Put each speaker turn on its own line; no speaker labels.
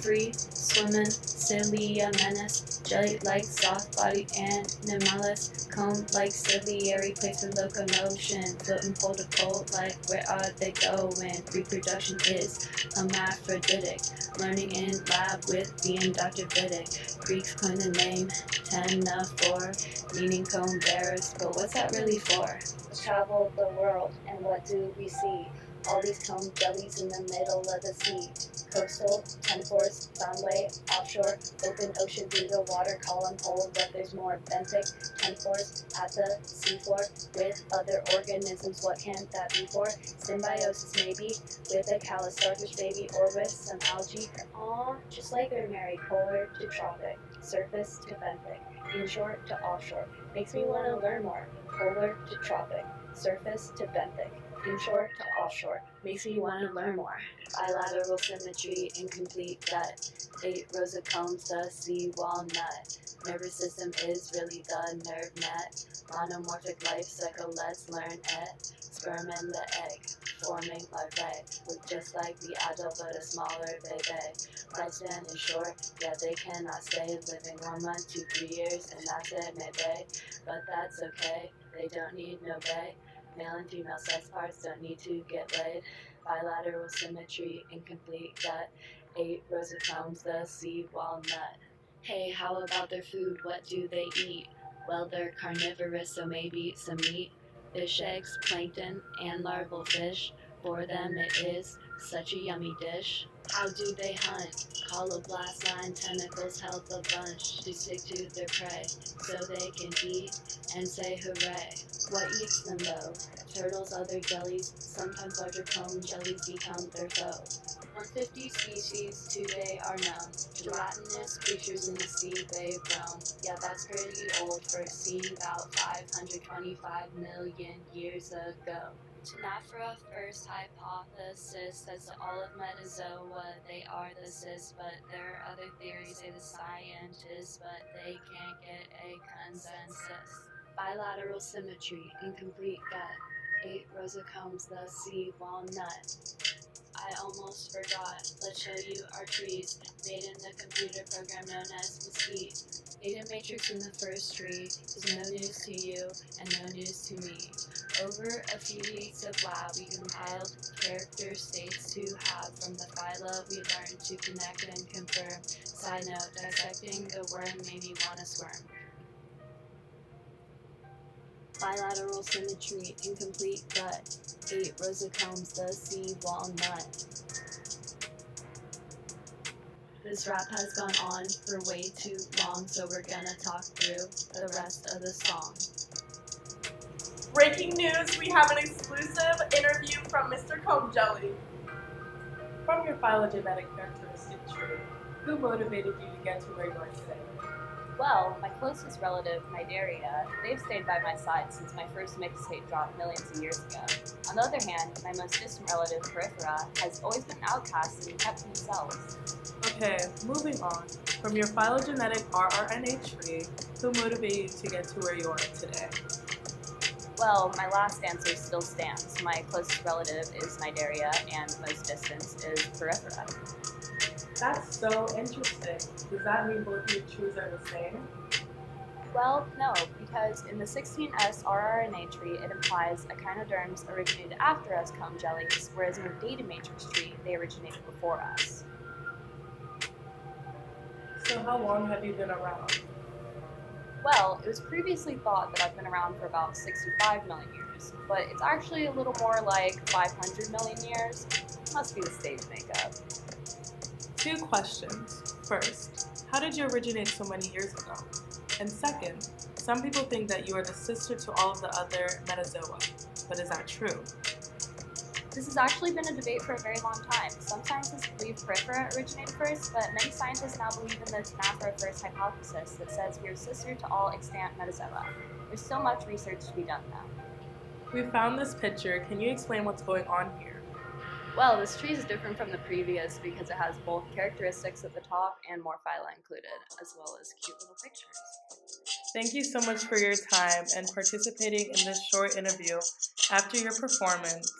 free swimming, cilia menace, jelly like soft body animals, comb like ciliary place for locomotion, floating pole to pole like where are they going? Reproduction is hermaphroditic, learning in lab with being Dr. Vidic. Greeks coined the name Tenaphor, meaning comb bearers, but what's that really for?
Travel the world, and what do we see? All these comb jellies in the middle of the sea. Coastal, Tenaphors, Downway, offshore, open ocean through the water column hold, but there's more benthic Tenaphors at the seafloor with other organisms. What can that be for? Symbiosis maybe, with a callus starfish baby or with some algae. Aw, just like they're married, polar to tropic, surface to benthic, inshore to offshore. Makes me want to learn more. Polar to tropic, surface to benthic, inshore to offshore.
Makes me want to learn more. Bilateral symmetry, incomplete gut. 8 rows of combs, the sea walnut. Nervous system is really the nerve net. Monomorphic life cycle, let's learn it. Sperm and the egg, forming larvae. Look just like the adult, but a smaller baby. Lifespan is short, yeah they cannot stay. Living 1 month to 3 years, and that's it maybe. But that's okay, they don't need no bay. Male and female sex parts don't need to get laid. Bilateral symmetry, incomplete gut. 8 rows of combs, the sea walnut. Hey, how about their food? What do they eat? Well, they're carnivorous, so maybe some meat. Fish eggs, plankton, and larval fish. For them it is such a yummy dish. How do they hunt? Coloblast line tentacles help a bunch to stick to their prey, so they can eat and say hooray. What eats them though? Turtles, other jellies, sometimes larger comb jellies become their foe. 150 species today are known, gelatinous creatures in the sea they've grown. Yeah, that's pretty old, first seen about 525 million years ago. Tenaphora first hypothesis says that all of metazoa, they are the cysts, but there are other theories say the scientists, but they can't get a consensus. Bilateral symmetry, incomplete gut, 8 rows of combs, the sea walnut. I almost forgot, let's show you our trees, made in the computer program known as Mesquite. Data matrix in the first tree is no news to you and no news to me. Over a few weeks of lab, we compiled character states to have from the phyla we learned to connect and confirm. Side note, dissecting the worm made me want to squirm. Bilateral symmetry, incomplete gut, 8 rows of combs, the sea walnut. This rap has gone on for way too long, so we're gonna talk through the rest of the song.
Breaking news, we have an exclusive interview from Mr. Comb Jelly. From your phylogenetic characteristic tree, who motivated you to get to where you are today?
Well, my closest relative, Cnidaria, they've stayed by my side since my first mixtape dropped millions of years ago. On the other hand, my most distant relative, Peripheria, has always been outcast and kept to themselves.
Okay, moving on. From your phylogenetic rRNA tree, who motivated you to get to where you are today?
Well, my last answer still stands. My closest relative is Cnidaria, and most distant is Peripheria.
That's so interesting. Does that mean both your trees are the same?
Well, no, because in the 16S rRNA tree, it implies echinoderms originated after us comb jellies, whereas in the data matrix tree, they originated before us.
So how long have you been around?
Well, it was previously thought that I've been around for about 65 million years, but it's actually a little more like 500 million years. Must be the stage makeup.
2 questions. First, how did you originate so many years ago? And second, some people think that you are the sister to all of the other metazoa, but is that true?
This has actually been a debate for a very long time. Some scientists believe Peripheria originated first, but many scientists now believe in the Tenaphora first hypothesis that says we are sister to all extant metazoa. There's still much research to be done though.
We found this picture. Can you explain what's going on here?
Well, this tree is different from the previous because it has both characteristics at the top and more phyla included, as well as cute little pictures.
Thank you so much for your time and participating in this short interview. After your performance,